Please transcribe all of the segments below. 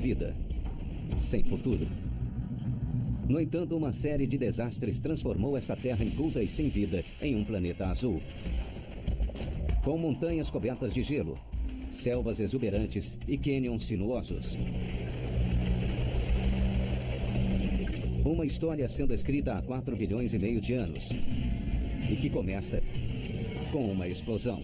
vida, sem futuro. No entanto, uma série de desastres transformou essa terra inculta e sem vida em um planeta azul. Com montanhas cobertas de gelo, selvas exuberantes e cânions sinuosos. Uma história sendo escrita há 4 bilhões e meio de anos. E que começa com uma explosão.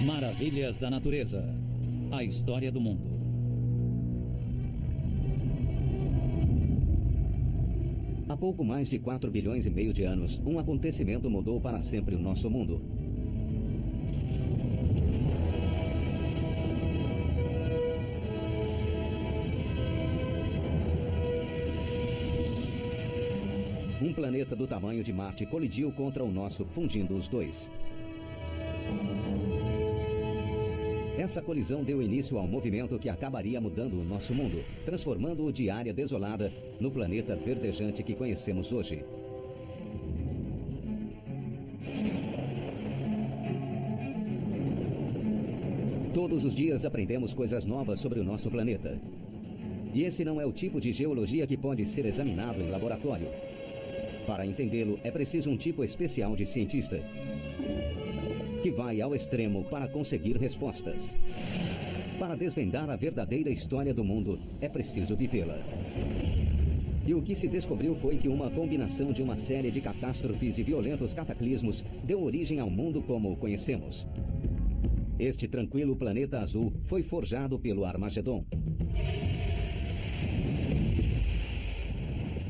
Maravilhas da natureza. A história do mundo. Há pouco mais de 4 bilhões e meio de anos, um acontecimento mudou para sempre o nosso mundo. Um planeta do tamanho de Marte colidiu contra o nosso, fundindo os dois. Essa colisão deu início a um movimento que acabaria mudando o nosso mundo, transformando-o de área desolada no planeta verdejante que conhecemos hoje. Todos os dias aprendemos coisas novas sobre o nosso planeta. E esse não é o tipo de geologia que pode ser examinado em laboratório. Para entendê-lo, é preciso um tipo especial de cientista, que vai ao extremo para conseguir respostas. Para desvendar a verdadeira história do mundo, é preciso vivê-la. E o que se descobriu foi que uma combinação de uma série de catástrofes e violentos cataclismos deu origem ao mundo como o conhecemos. Este tranquilo planeta azul foi forjado pelo Armagedon.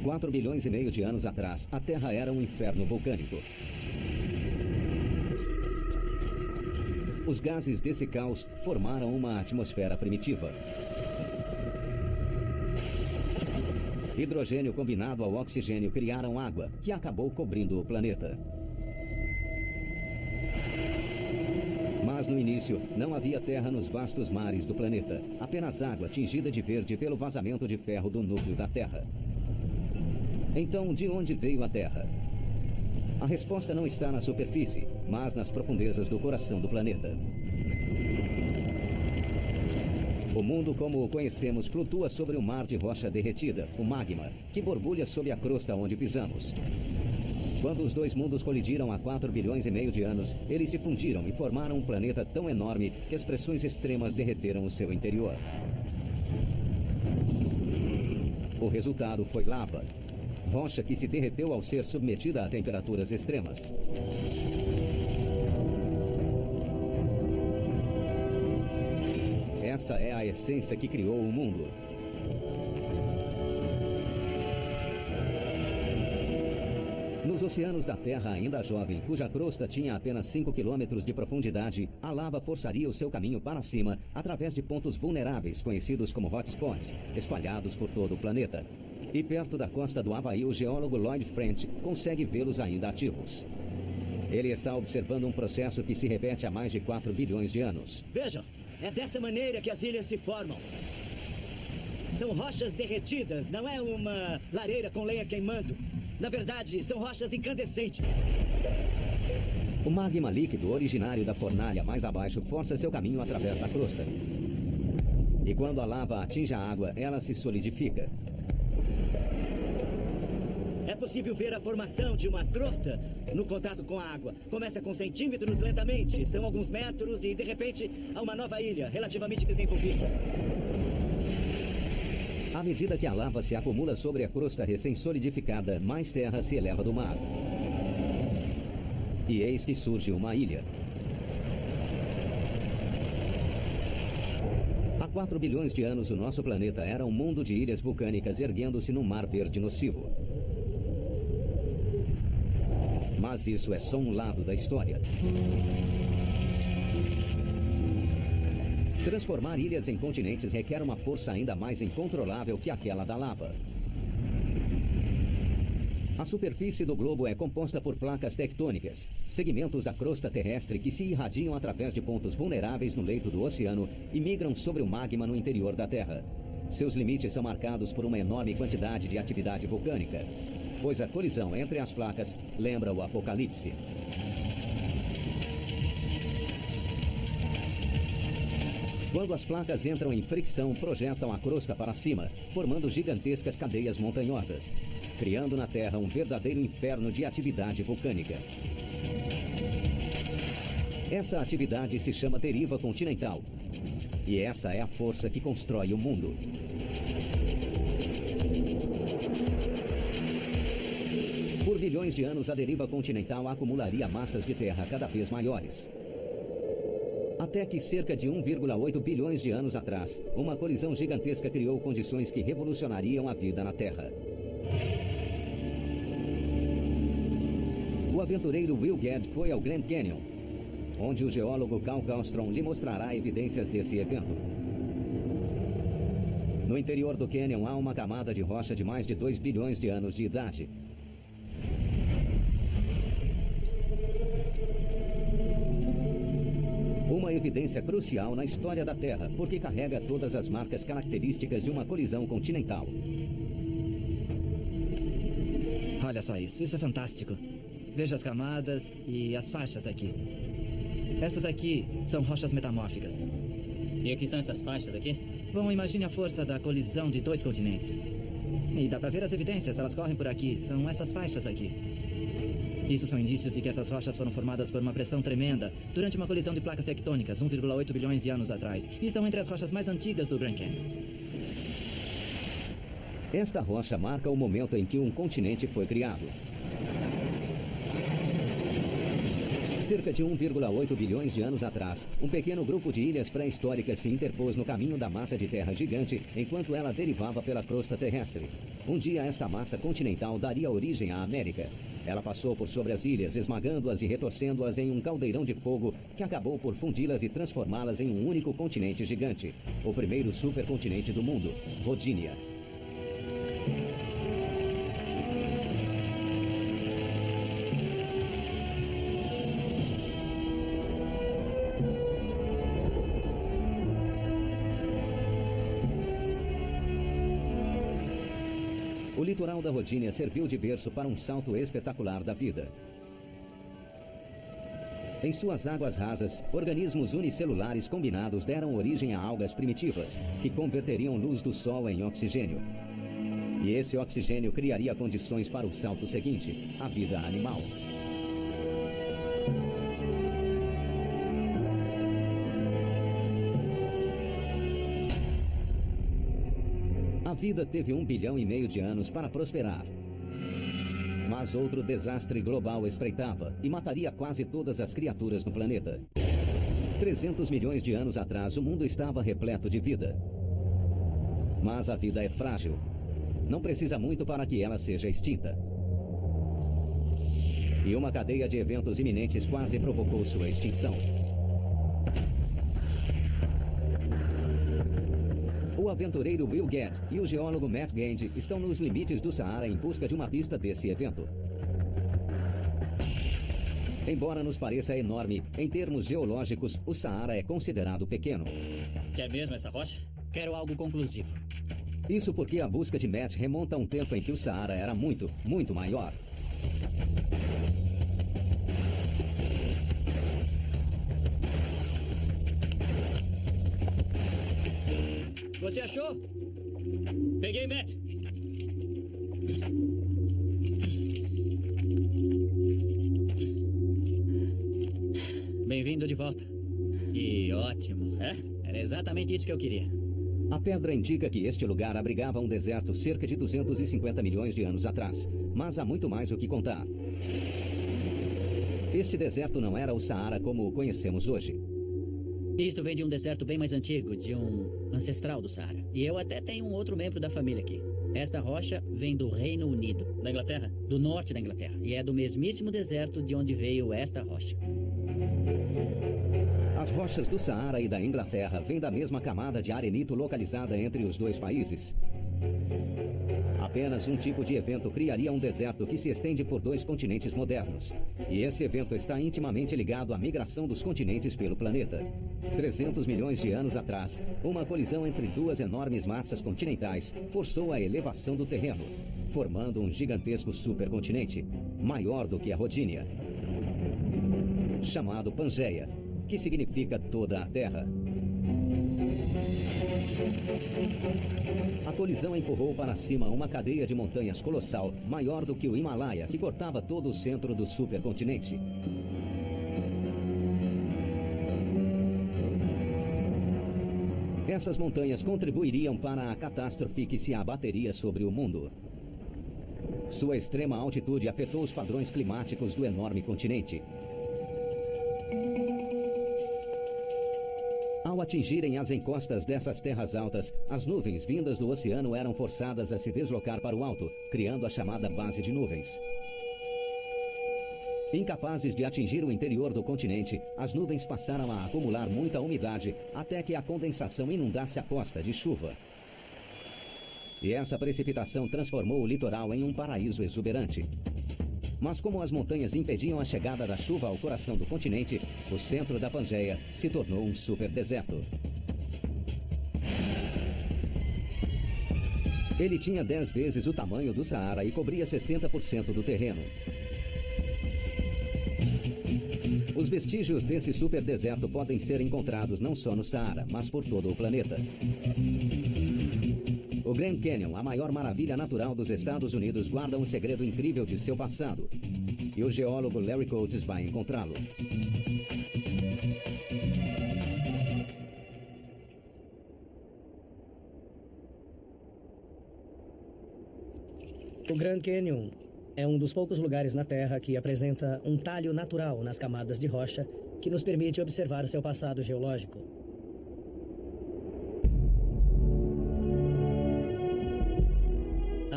4 bilhões e meio de anos atrás, a Terra era um inferno vulcânico. Os gases desse caos formaram uma atmosfera primitiva. Hidrogênio combinado ao oxigênio criaram água, que acabou cobrindo o planeta. Mas no início, não havia terra nos vastos mares do planeta. Apenas água tingida de verde pelo vazamento de ferro do núcleo da Terra. Então, de onde veio a Terra? A resposta não está na superfície, mas nas profundezas do coração do planeta. O mundo como o conhecemos flutua sobre um mar de rocha derretida, o magma, que borbulha sob a crosta onde pisamos. Quando os dois mundos colidiram há 4 bilhões e meio de anos, eles se fundiram e formaram um planeta tão enorme que as pressões extremas derreteram o seu interior. O resultado foi lava. Rocha que se derreteu ao ser submetida a temperaturas extremas. Essa é a essência que criou o mundo. Nos oceanos da Terra ainda jovem, cuja crosta tinha apenas 5 quilômetros de profundidade, a lava forçaria o seu caminho para cima através de pontos vulneráveis, conhecidos como hotspots, espalhados por todo o planeta. E perto da costa do Havaí, o geólogo Lloyd French consegue vê-los ainda ativos. Ele está observando um processo que se repete há mais de 4 bilhões de anos. Vejam, é dessa maneira que as ilhas se formam. São rochas derretidas, não é uma lareira com lenha queimando. Na verdade, são rochas incandescentes. O magma líquido originário da fornalha mais abaixo força seu caminho através da crosta. E quando a lava atinge a água, ela se solidifica. É possível ver a formação de uma crosta no contato com a água. Começa com centímetros lentamente, são alguns metros e, de repente, há uma nova ilha relativamente desenvolvida. À medida que a lava se acumula sobre a crosta recém-solidificada, mais terra se eleva do mar. E eis que surge uma ilha. Há 4 bilhões de anos, o nosso planeta era um mundo de ilhas vulcânicas erguendo-se num mar verde nocivo. Mas isso é só um lado da história. Transformar ilhas em continentes requer uma força ainda mais incontrolável que aquela da lava. A superfície do globo é composta por placas tectônicas, segmentos da crosta terrestre que se irradiam através de pontos vulneráveis no leito do oceano e migram sobre o magma no interior da Terra. Seus limites são marcados por uma enorme quantidade de atividade vulcânica, pois a colisão entre as placas lembra o apocalipse. Quando as placas entram em fricção, projetam a crosta para cima, formando gigantescas cadeias montanhosas, criando na Terra um verdadeiro inferno de atividade vulcânica. Essa atividade se chama deriva continental. E essa é a força que constrói o mundo. Por bilhões de anos, a deriva continental acumularia massas de terra cada vez maiores. Até que cerca de 1,8 bilhões de anos atrás, uma colisão gigantesca criou condições que revolucionariam a vida na Terra. O aventureiro Will Gadd foi ao Grand Canyon, onde o geólogo Carl Galstrom lhe mostrará evidências desse evento. No interior do cânion há uma camada de rocha de mais de 2 bilhões de anos de idade. Uma evidência crucial na história da Terra, porque carrega todas as marcas características de uma colisão continental. Olha só isso, isso é fantástico. Veja as camadas e as faixas aqui. Essas aqui são rochas metamórficas. E o que são essas faixas aqui? Bom, imagine a força da colisão de 2 continentes. E dá pra ver as evidências, elas correm por aqui. São essas faixas aqui. Isso são indícios de que essas rochas foram formadas por uma pressão tremenda durante uma colisão de placas tectônicas 1,8 bilhões de anos atrás. E estão entre as rochas mais antigas do Grand Canyon. Esta rocha marca o momento em que um continente foi criado. Cerca de 1,8 bilhões de anos atrás, um pequeno grupo de ilhas pré-históricas se interpôs no caminho da massa de terra gigante enquanto ela derivava pela crosta terrestre. Um dia, essa massa continental daria origem à América. Ela passou por sobre as ilhas, esmagando-as e retorcendo-as em um caldeirão de fogo que acabou por fundi-las e transformá-las em um único continente gigante. O primeiro supercontinente do mundo, Rodinia. O litoral da Rodinia serviu de berço para um salto espetacular da vida. Em suas águas rasas, organismos unicelulares combinados deram origem a algas primitivas, que converteriam luz do sol em oxigênio. E esse oxigênio criaria condições para o salto seguinte, a vida animal. A vida teve 1,5 bilhão de anos para prosperar. Mas outro desastre global espreitava e mataria quase todas as criaturas no planeta. 300 milhões de anos atrás, o mundo estava repleto de vida. Mas a vida é frágil. Não precisa muito para que ela seja extinta. E uma cadeia de eventos iminentes quase provocou sua extinção. O aventureiro Will Gadd e o geólogo Matt Gand estão nos limites do Saara em busca de uma pista desse evento. Embora nos pareça enorme, em termos geológicos, o Saara é considerado pequeno. Quer mesmo essa rocha? Quero algo conclusivo. Isso porque a busca de Matt remonta a um tempo em que o Saara era muito, muito maior. Você achou? Peguei, Matt. Bem-vindo de volta. E ótimo, é? Era exatamente isso que eu queria. A pedra indica que este lugar abrigava um deserto cerca de 250 milhões de anos atrás. Mas há muito mais o que contar. Este deserto não era o Saara como o conhecemos hoje. Isto vem de um deserto bem mais antigo, de um ancestral do Saara. E eu até tenho um outro membro da família aqui. Esta rocha vem do Reino Unido. Da Inglaterra? Do norte da Inglaterra. E é do mesmíssimo deserto de onde veio esta rocha. As rochas do Saara e da Inglaterra vêm da mesma camada de arenito localizada entre os dois países. Apenas um tipo de evento criaria um deserto que se estende por 2 continentes modernos. E esse evento está intimamente ligado à migração dos continentes pelo planeta. 300 milhões de anos atrás, uma colisão entre 2 enormes massas continentais forçou a elevação do terreno, formando um gigantesco supercontinente, maior do que a Rodinia, chamado Pangeia, que significa toda a Terra. A colisão empurrou para cima uma cadeia de montanhas colossal, maior do que o Himalaia, que cortava todo o centro do supercontinente. Essas montanhas contribuiriam para a catástrofe que se abateria sobre o mundo. Sua extrema altitude afetou os padrões climáticos do enorme continente. Ao atingirem as encostas dessas terras altas, as nuvens vindas do oceano eram forçadas a se deslocar para o alto, criando a chamada base de nuvens. Incapazes de atingir o interior do continente, as nuvens passaram a acumular muita umidade até que a condensação inundasse a costa de chuva. E essa precipitação transformou o litoral em um paraíso exuberante. Mas como as montanhas impediam a chegada da chuva ao coração do continente, o centro da Pangeia se tornou um super deserto. Ele tinha 10 vezes o tamanho do Saara e cobria 60% do terreno. Os vestígios desse super deserto podem ser encontrados não só no Saara, mas por todo o planeta. O Grand Canyon, a maior maravilha natural dos Estados Unidos, guarda um segredo incrível de seu passado. E o geólogo Larry Coates vai encontrá-lo. O Grand Canyon é um dos poucos lugares na Terra que apresenta um talho natural nas camadas de rocha que nos permite observar o seu passado geológico.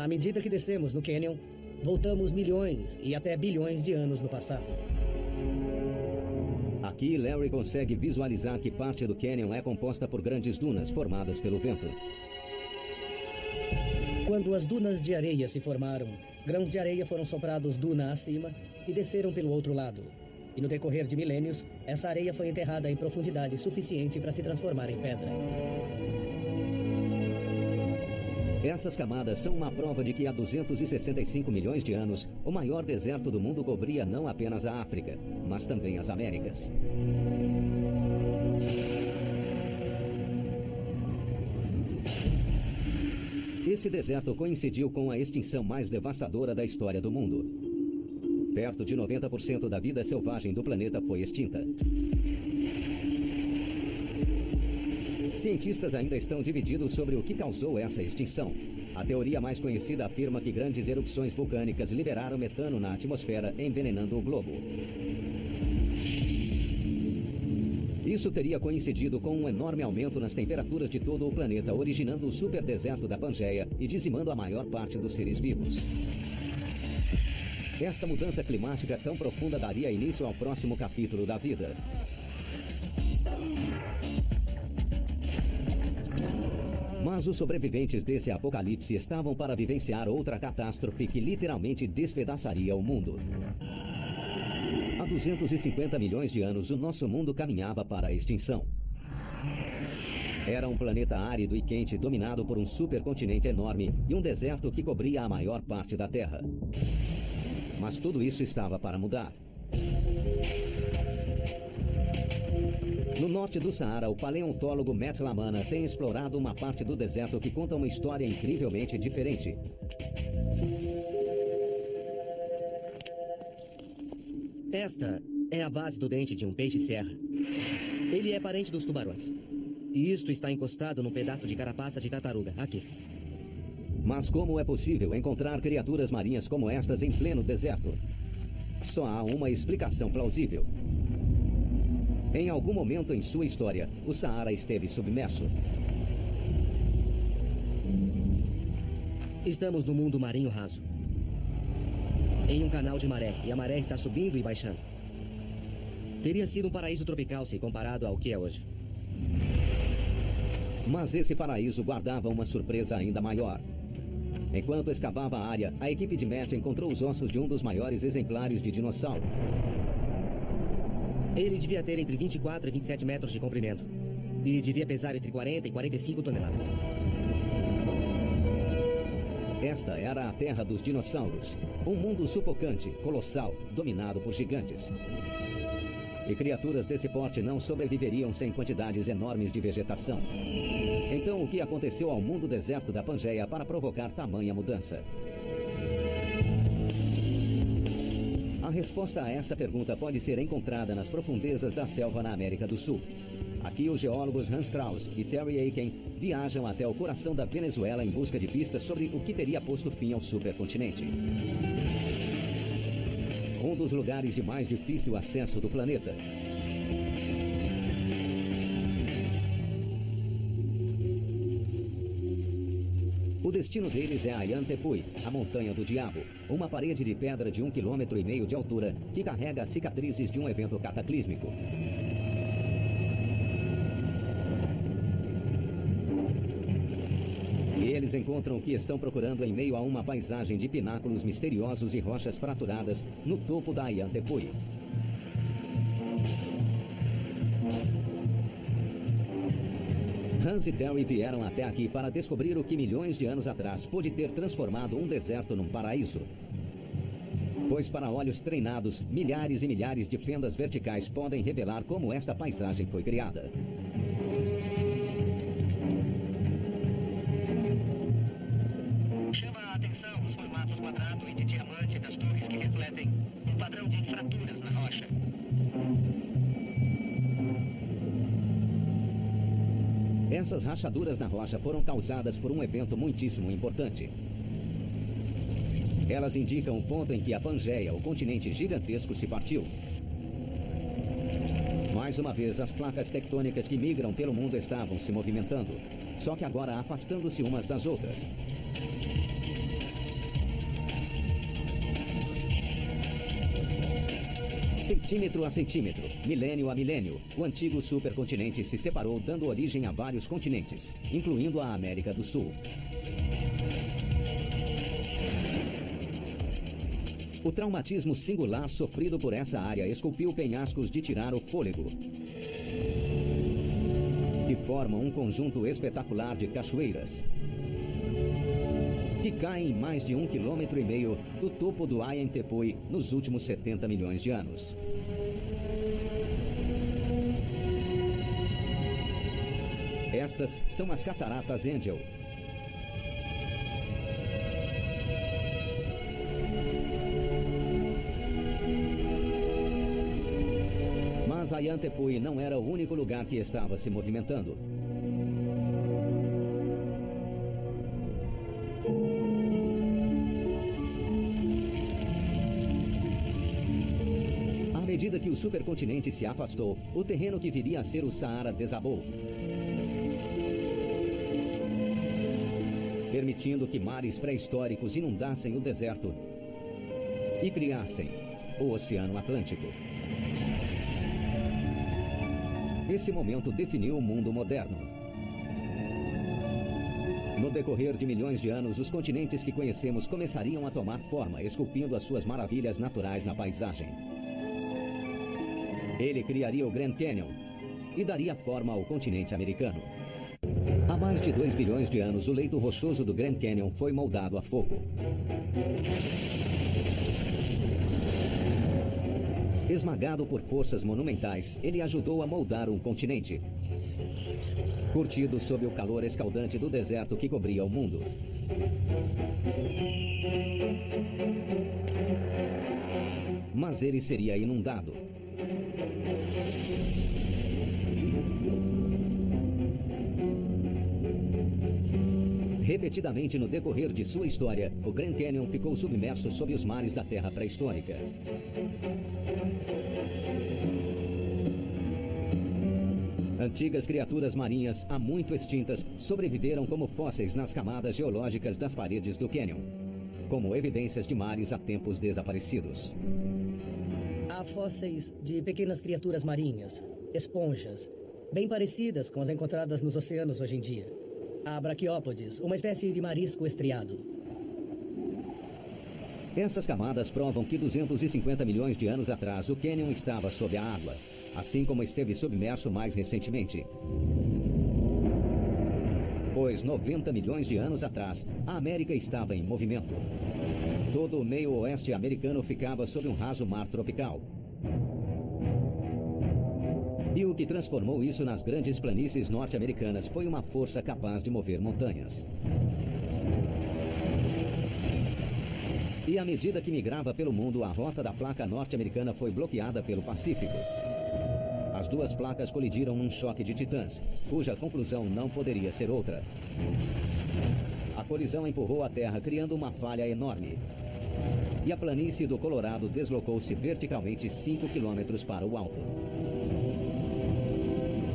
À medida que descemos no Canyon, voltamos milhões e até bilhões de anos no passado. Aqui, Larry consegue visualizar que parte do Canyon é composta por grandes dunas formadas pelo vento. Quando as dunas de areia se formaram, grãos de areia foram soprados duna acima e desceram pelo outro lado. E no decorrer de milênios, essa areia foi enterrada em profundidade suficiente para se transformar em pedra. Essas camadas são uma prova de que há 265 milhões de anos, o maior deserto do mundo cobria não apenas a África, mas também as Américas. Esse deserto coincidiu com a extinção mais devastadora da história do mundo. Perto de 90% da vida selvagem do planeta foi extinta. Cientistas ainda estão divididos sobre o que causou essa extinção. A teoria mais conhecida afirma que grandes erupções vulcânicas liberaram metano na atmosfera, envenenando o globo. Isso teria coincidido com um enorme aumento nas temperaturas de todo o planeta, originando o superdeserto da Pangeia e dizimando a maior parte dos seres vivos. Essa mudança climática tão profunda daria início ao próximo capítulo da vida. Mas os sobreviventes desse apocalipse estavam para vivenciar outra catástrofe que literalmente despedaçaria o mundo. Há 250 milhões de anos, o nosso mundo caminhava para a extinção. Era um planeta árido e quente, dominado por um supercontinente enorme e um deserto que cobria a maior parte da Terra. Mas tudo isso estava para mudar. No norte do Saara, o paleontólogo Matt Lamana tem explorado uma parte do deserto que conta uma história incrivelmente diferente. Esta é a base do dente de um peixe-serra. Ele é parente dos tubarões. E isto está encostado num pedaço de carapaça de tartaruga, aqui. Mas como é possível encontrar criaturas marinhas como estas em pleno deserto? Só há uma explicação plausível. Em algum momento em sua história, o Saara esteve submerso. Estamos no mundo marinho raso. Em um canal de maré, e a maré está subindo e baixando. Teria sido um paraíso tropical se comparado ao que é hoje. Mas esse paraíso guardava uma surpresa ainda maior. Enquanto escavava a área, a equipe de Matt encontrou os ossos de um dos maiores exemplares de dinossauro. Ele devia ter entre 24 e 27 metros de comprimento. E devia pesar entre 40 e 45 toneladas. Esta era a terra dos dinossauros. Um mundo sufocante, colossal, dominado por gigantes. E criaturas desse porte não sobreviveriam sem quantidades enormes de vegetação. Então, o que aconteceu ao mundo deserto da Pangeia para provocar tamanha mudança? A resposta a essa pergunta pode ser encontrada nas profundezas da selva na América do Sul. Aqui, os geólogos Hans Krauss e Terry Aiken viajam até o coração da Venezuela em busca de pistas sobre o que teria posto fim ao supercontinente. Um dos lugares de mais difícil acesso do planeta. O destino deles é a Ayantepui, a Montanha do Diabo, uma parede de pedra de 1,5 km de altura que carrega as cicatrizes de um evento cataclísmico. E eles encontram o que estão procurando em meio a uma paisagem de pináculos misteriosos e rochas fraturadas no topo da Ayantepui. Hans e Terry vieram até aqui para descobrir o que milhões de anos atrás pôde ter transformado um deserto num paraíso. Pois para olhos treinados, milhares e milhares de fendas verticais podem revelar como esta paisagem foi criada. Chama a atenção os formatos quadrado e de diamante das torres que refletem um padrão de fraturas na rocha. Essas rachaduras na rocha foram causadas por um evento muitíssimo importante. Elas indicam o ponto em que a Pangeia, o continente gigantesco, se partiu. Mais uma vez, as placas tectônicas que migram pelo mundo estavam se movimentando, só que agora afastando-se umas das outras. Centímetro a centímetro, milênio a milênio, o antigo supercontinente se separou, dando origem a vários continentes, incluindo a América do Sul. O traumatismo singular sofrido por essa área esculpiu penhascos de tirar o fôlego, que formam um conjunto espetacular de cachoeiras, que caem em mais de 1,5 km do topo do Ayantepui nos últimos 70 milhões de anos. Estas são as Cataratas Angel. Mas Ayantepui não era o único lugar que estava se movimentando. À medida que o supercontinente se afastou, o terreno que viria a ser o Saara desabou, permitindo que mares pré-históricos inundassem o deserto e criassem o Oceano Atlântico. Esse momento definiu o mundo moderno. No decorrer de milhões de anos, os continentes que conhecemos começariam a tomar forma, esculpindo as suas maravilhas naturais na paisagem. Ele criaria o Grand Canyon e daria forma ao continente americano. Há mais de 2 bilhões de anos, o leito rochoso do Grand Canyon foi moldado a fogo. Esmagado por forças monumentais, ele ajudou a moldar um continente, curtido sob o calor escaldante do deserto que cobria o mundo. Mas ele seria inundado. Repetidamente no decorrer de sua história, o Grand Canyon ficou submerso sob os mares da Terra pré-histórica. Antigas criaturas marinhas, há muito extintas, sobreviveram como fósseis nas camadas geológicas das paredes do cânion, como evidências de mares há tempos desaparecidos. Há fósseis de pequenas criaturas marinhas, esponjas, bem parecidas com as encontradas nos oceanos hoje em dia. Há braquiópodes, uma espécie de marisco estriado. Essas camadas provam que 250 milhões de anos atrás o cânion estava sob a água, assim como esteve submerso mais recentemente. Pois 90 milhões de anos atrás, a América estava em movimento. Todo o meio oeste americano ficava sob um raso mar tropical. E o que transformou isso nas grandes planícies norte-americanas foi uma força capaz de mover montanhas. E à medida que migrava pelo mundo, a rota da placa norte-americana foi bloqueada pelo Pacífico. As duas placas colidiram num choque de titãs, cuja conclusão não poderia ser outra. A colisão empurrou a Terra, criando uma falha enorme. E a planície do Colorado deslocou-se verticalmente 5 quilômetros para o alto.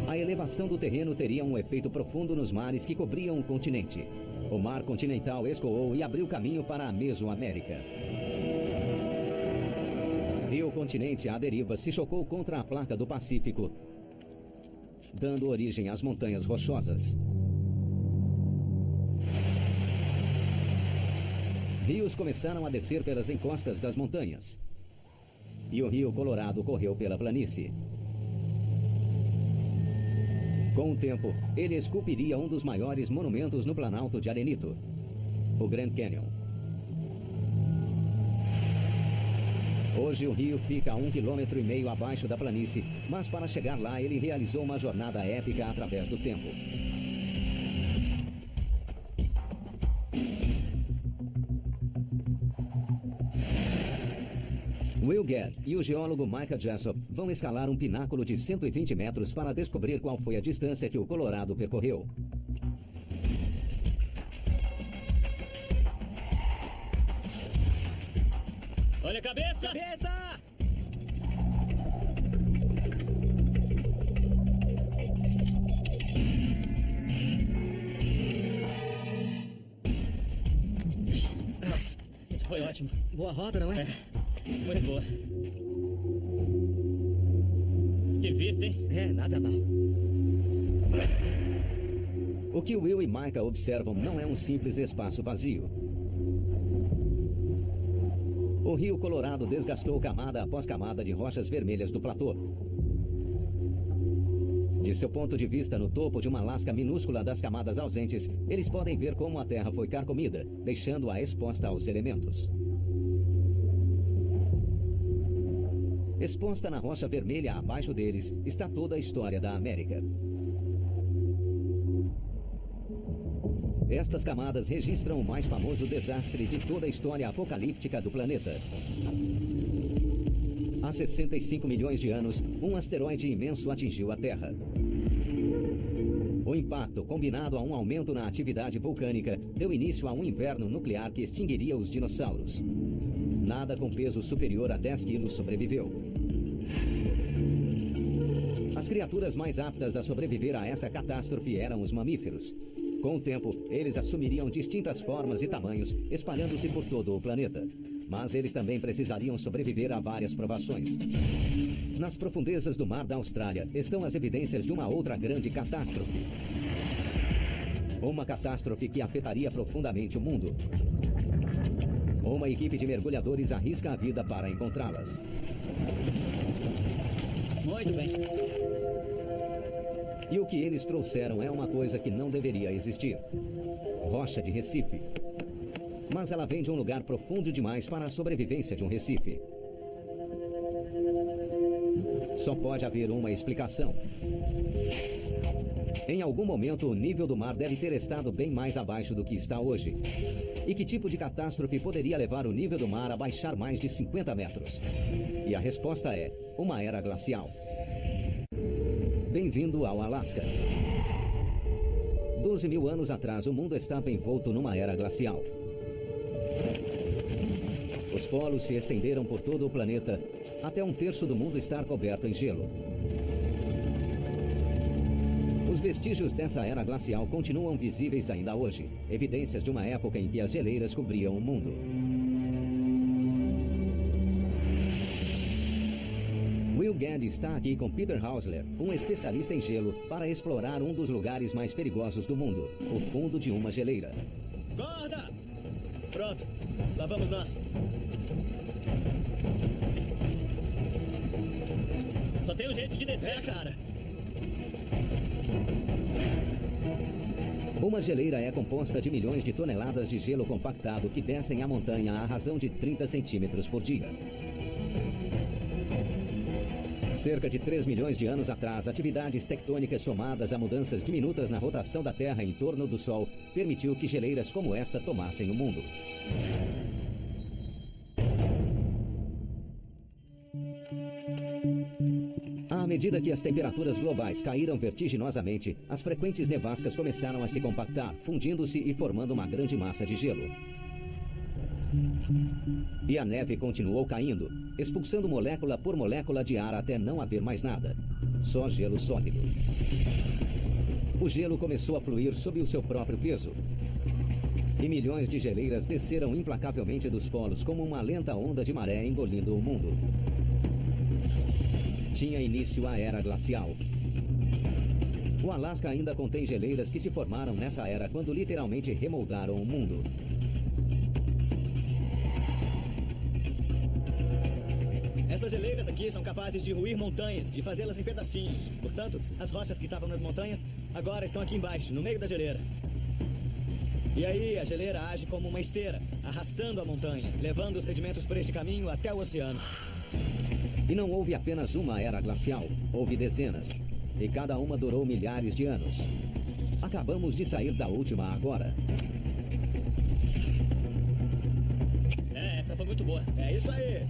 A elevação do terreno teria um efeito profundo nos mares que cobriam o continente. O mar continental escoou e abriu caminho para a Mesoamérica. E o continente à deriva se chocou contra a placa do Pacífico, dando origem às montanhas rochosas. Rios começaram a descer pelas encostas das montanhas. E o rio Colorado correu pela planície. Com o tempo, ele esculpiria um dos maiores monumentos no Planalto de Arenito, o Grand Canyon. Hoje o rio fica a 1,5 km abaixo da planície, mas para chegar lá ele realizou uma jornada épica através do tempo. Will Gadd e o geólogo Micah Jessop vão escalar um pináculo de 120 metros para descobrir qual foi a distância que o Colorado percorreu. Olha a cabeça! Cabeça! Nossa, isso foi ótimo. Boa rota, não é? Muito boa. Que vista, hein? É, nada mal. O que Will e Micah observam não é um simples espaço vazio. O rio Colorado desgastou camada após camada de rochas vermelhas do platô. De seu ponto de vista, no topo de uma lasca minúscula das camadas ausentes, eles podem ver como a terra foi carcomida, deixando-a exposta aos elementos. Exposta na rocha vermelha abaixo deles está toda a história da América. Estas camadas registram o mais famoso desastre de toda a história apocalíptica do planeta. Há 65 milhões de anos, um asteroide imenso atingiu a Terra. O impacto, combinado a um aumento na atividade vulcânica, deu início a um inverno nuclear que extinguiria os dinossauros. Nada com peso superior a 10 quilos sobreviveu. As criaturas mais aptas a sobreviver a essa catástrofe eram os mamíferos. Com o tempo, eles assumiriam distintas formas e tamanhos, espalhando-se por todo o planeta. Mas eles também precisariam sobreviver a várias provações. Nas profundezas do mar da Austrália estão as evidências de uma outra grande catástrofe. Uma catástrofe que afetaria profundamente o mundo. Uma equipe de mergulhadores arrisca a vida para encontrá-las. Muito bem. E o que eles trouxeram é uma coisa que não deveria existir. Rocha de Recife. Mas ela vem de um lugar profundo demais para a sobrevivência de um Recife. Só pode haver uma explicação. Em algum momento, o nível do mar deve ter estado bem mais abaixo do que está hoje. E que tipo de catástrofe poderia levar o nível do mar a baixar mais de 50 metros? E a resposta é uma era glacial. Bem-vindo ao Alasca. 12 mil anos atrás, o mundo estava envolto numa era glacial. Os polos se estenderam por todo o planeta, até um terço do mundo estar coberto em gelo. Os vestígios dessa era glacial continuam visíveis ainda hoje, evidências de uma época em que as geleiras cobriam o mundo. Will Gadd está aqui com Peter Hausler, um especialista em gelo, para explorar um dos lugares mais perigosos do mundo, o fundo de uma geleira. Corda! Pronto, lá vamos nós. Só tem um jeito de descer. É, cara. Uma geleira é composta de milhões de toneladas de gelo compactado que descem a montanha à razão de 30 centímetros por dia. Cerca de 3 milhões de anos atrás, atividades tectônicas somadas a mudanças diminutas na rotação da Terra em torno do Sol permitiu que geleiras como esta tomassem o mundo. À medida que as temperaturas globais caíram vertiginosamente, as frequentes nevascas começaram a se compactar, fundindo-se e formando uma grande massa de gelo. E a neve continuou caindo, expulsando molécula por molécula de ar até não haver mais nada. Só gelo sólido. O gelo começou a fluir sob o seu próprio peso. E milhões de geleiras desceram implacavelmente dos polos como uma lenta onda de maré engolindo o mundo. Tinha início a Era Glacial. O Alasca ainda contém geleiras que se formaram nessa era quando literalmente remoldaram o mundo. Essas geleiras aqui são capazes de ruir montanhas, de fazê-las em pedacinhos. Portanto, as rochas que estavam nas montanhas agora estão aqui embaixo, no meio da geleira. E aí a geleira age como uma esteira, arrastando a montanha, levando os sedimentos por este caminho até o oceano. E não houve apenas uma era glacial, houve dezenas. E cada uma durou milhares de anos. Acabamos de sair da última agora. Essa foi muito boa. É isso aí!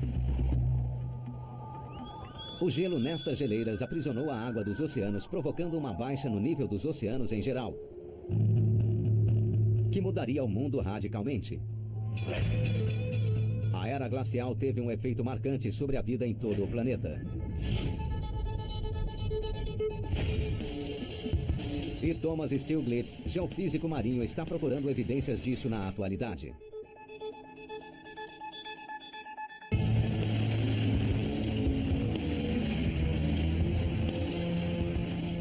O gelo nestas geleiras aprisionou a água dos oceanos, provocando uma baixa no nível dos oceanos em geral, que mudaria o mundo radicalmente. A era glacial teve um efeito marcante sobre a vida em todo o planeta. E Thomas Stiglitz, geofísico marinho, está procurando evidências disso na atualidade.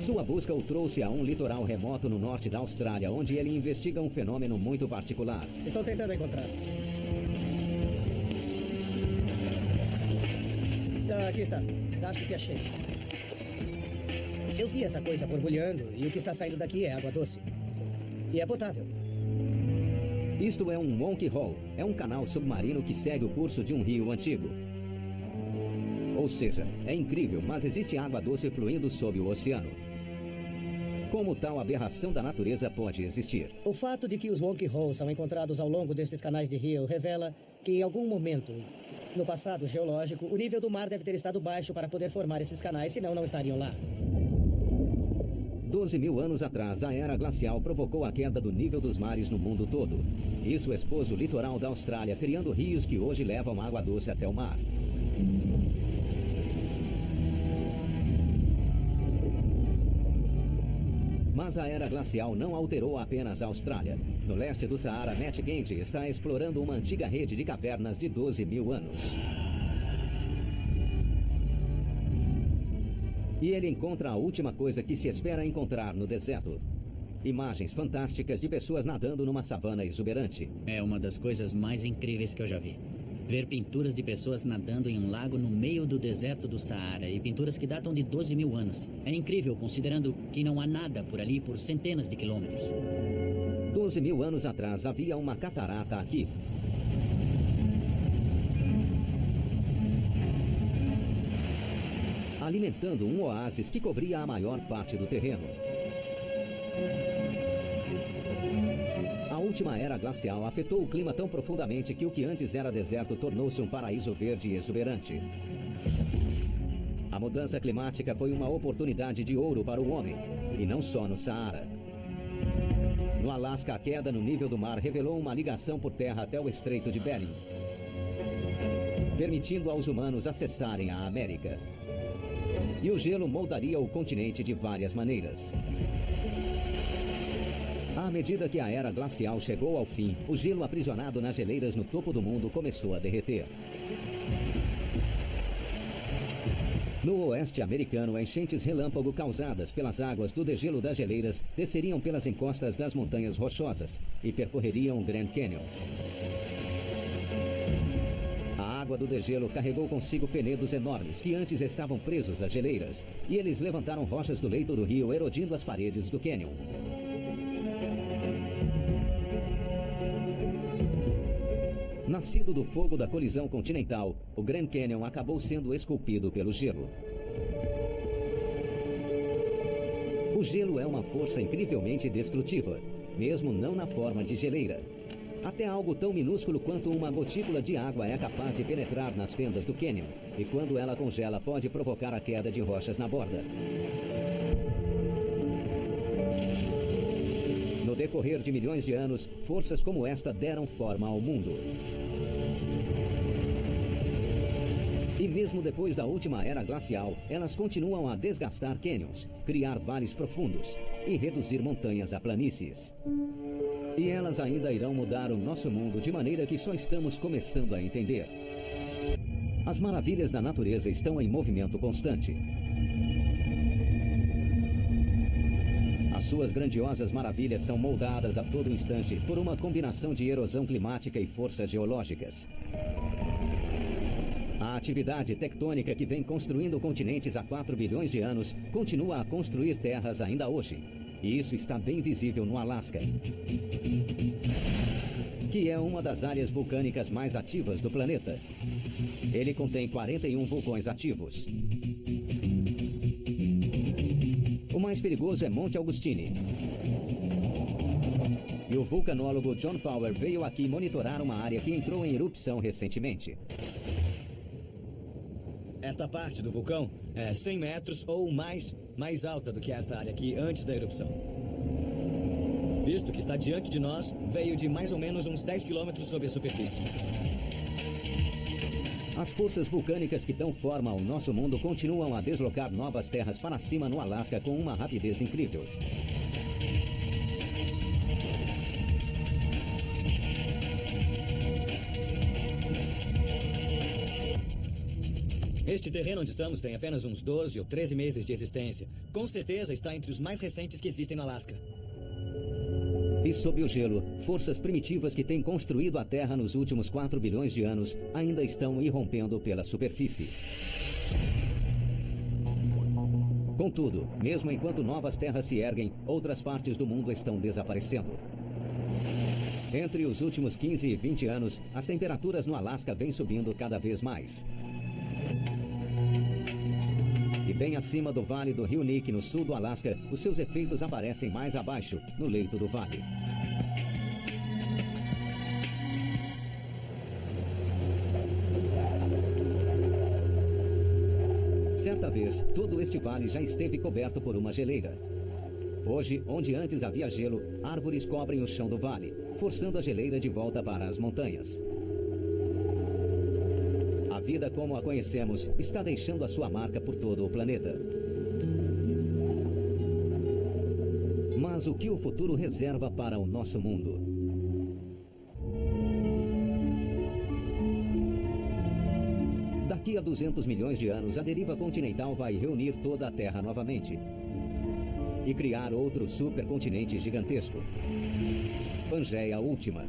Sua busca o trouxe a um litoral remoto no norte da Austrália, onde ele investiga um fenômeno muito particular. Estou tentando encontrar. Aqui está. Acho que achei. Eu vi essa coisa borbulhando e o que está saindo daqui é água doce. E é potável. Isto é um Wonky Hole. É um canal submarino que segue o curso de um rio antigo. Ou seja, é incrível, mas existe água doce fluindo sob o oceano. Como tal aberração da natureza pode existir? O fato de que os Wonky Holes são encontrados ao longo destes canais de rio revela que em algum momento, no passado geológico, o nível do mar deve ter estado baixo para poder formar esses canais, senão não estariam lá. 12 mil anos atrás, a era glacial provocou a queda do nível dos mares no mundo todo. Isso expôs o litoral da Austrália, criando rios que hoje levam água doce até o mar. Mas a era glacial não alterou apenas a Austrália. No leste do Saara, Matt Gant está explorando uma antiga rede de cavernas de 12 mil anos. E ele encontra a última coisa que se espera encontrar no deserto. Imagens fantásticas de pessoas nadando numa savana exuberante. É uma das coisas mais incríveis que eu já vi. Ver pinturas de pessoas nadando em um lago no meio do deserto do Saara e pinturas que datam de 12 mil anos. É incrível, considerando que não há nada por ali por centenas de quilômetros. 12 mil anos atrás havia uma catarata aqui. Alimentando um oásis que cobria a maior parte do terreno. A última era glacial afetou o clima tão profundamente que o que antes era deserto tornou-se um paraíso verde e exuberante. A mudança climática foi uma oportunidade de ouro para o homem, e não só no Saara. No Alasca, a queda no nível do mar revelou uma ligação por terra até o Estreito de Bering, permitindo aos humanos acessarem a América. E o gelo moldaria o continente de várias maneiras. À medida que a era glacial chegou ao fim, o gelo aprisionado nas geleiras no topo do mundo começou a derreter. No oeste americano, enchentes relâmpago causadas pelas águas do degelo das geleiras desceriam pelas encostas das montanhas rochosas e percorreriam o Grand Canyon. A água do degelo carregou consigo penedos enormes que antes estavam presos às geleiras, e eles levantaram rochas do leito do rio, erodindo as paredes do cânion. Nascido do fogo da colisão continental, o Grand Canyon acabou sendo esculpido pelo gelo. O gelo é uma força incrivelmente destrutiva, mesmo não na forma de geleira. Até algo tão minúsculo quanto uma gotícula de água é capaz de penetrar nas fendas do cânion, e quando ela congela pode provocar a queda de rochas na borda. No decorrer de milhões de anos, forças como esta deram forma ao mundo. E mesmo depois da última era glacial, elas continuam a desgastar cânions, criar vales profundos e reduzir montanhas a planícies. E elas ainda irão mudar o nosso mundo de maneira que só estamos começando a entender. As maravilhas da natureza estão em movimento constante. As suas grandiosas maravilhas são moldadas a todo instante por uma combinação de erosão climática e forças geológicas. A atividade tectônica que vem construindo continentes há 4 bilhões de anos continua a construir terras ainda hoje. E isso está bem visível no Alasca, que é uma das áreas vulcânicas mais ativas do planeta. Ele contém 41 vulcões ativos. O mais perigoso é Monte Augustine. E o vulcanólogo John Fowler veio aqui monitorar uma área que entrou em erupção recentemente. Esta parte do vulcão é 100 metros ou mais alta do que esta área aqui antes da erupção. Isto que está diante de nós veio de mais ou menos uns 10 quilômetros sob a superfície. As forças vulcânicas que dão forma ao nosso mundo continuam a deslocar novas terras para cima no Alasca com uma rapidez incrível. Este terreno onde estamos tem apenas uns 12 ou 13 meses de existência. Com certeza está entre os mais recentes que existem no Alasca. E sob o gelo, forças primitivas que têm construído a Terra nos últimos 4 bilhões de anos ainda estão irrompendo pela superfície. Contudo, mesmo enquanto novas terras se erguem, outras partes do mundo estão desaparecendo. Entre os últimos 15 e 20 anos, as temperaturas no Alasca vêm subindo cada vez mais. E bem acima do vale do Rio Nick, no sul do Alasca, os seus efeitos aparecem mais abaixo, no leito do vale. Certa vez, todo este vale já esteve coberto por uma geleira. Hoje, onde antes havia gelo, árvores cobrem o chão do vale, forçando a geleira de volta para as montanhas. A vida como a conhecemos está deixando a sua marca por todo o planeta. Mas o que o futuro reserva para o nosso mundo? Daqui a 200 milhões de anos, a deriva continental vai reunir toda a Terra novamente e criar outro supercontinente gigantesco. Pangeia Última.